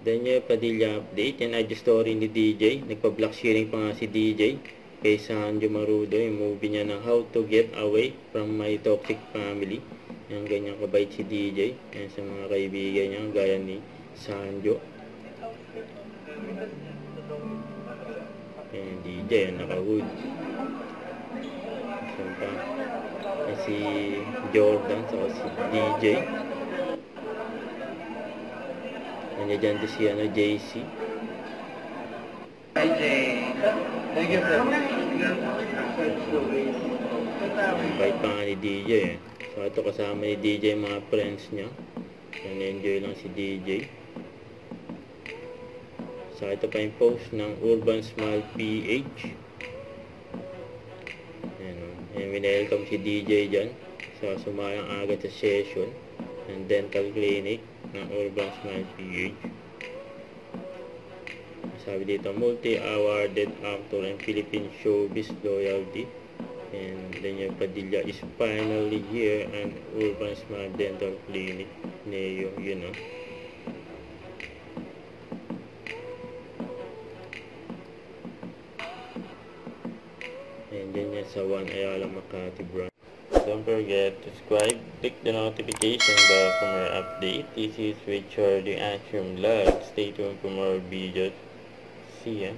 Daniel Padilla update. Yan ay the story ni DJ. Nagpa-black sharing pa nga si DJ kay Sanjo Marudo, yung movie niya ng How to Get Away from My Toxic Family. Yan, ganyan kabait si DJ. Yan sa mga kaibigan niya gaya ni Sanjo. Yan, DJ yan, naka-hood. Pa si Jordan so si DJ. Nandiyan dyan si JC. Thank you, sir. Bait pa nga ni DJ eh. So ito kasama ni DJ mga friends niya. Na-enjoy lang si DJ. So ito pa yung post ng Urban Smile PH. And welcome si DJ dyan. So sumayang agad sa session ng dental clinic ng Urban Smile PH. Sabi dito, multi-awarded actor and Philippine showbiz loyalty. And Daniel Padilla is finally here and Urban Smile Dental Clinic. Neo, yun o. And then yan sa One Ayala Makati branch. Don't forget to subscribe, click the notification bell for more updates. This is Richard the Action Vlog. Stay tuned for more videos. See ya.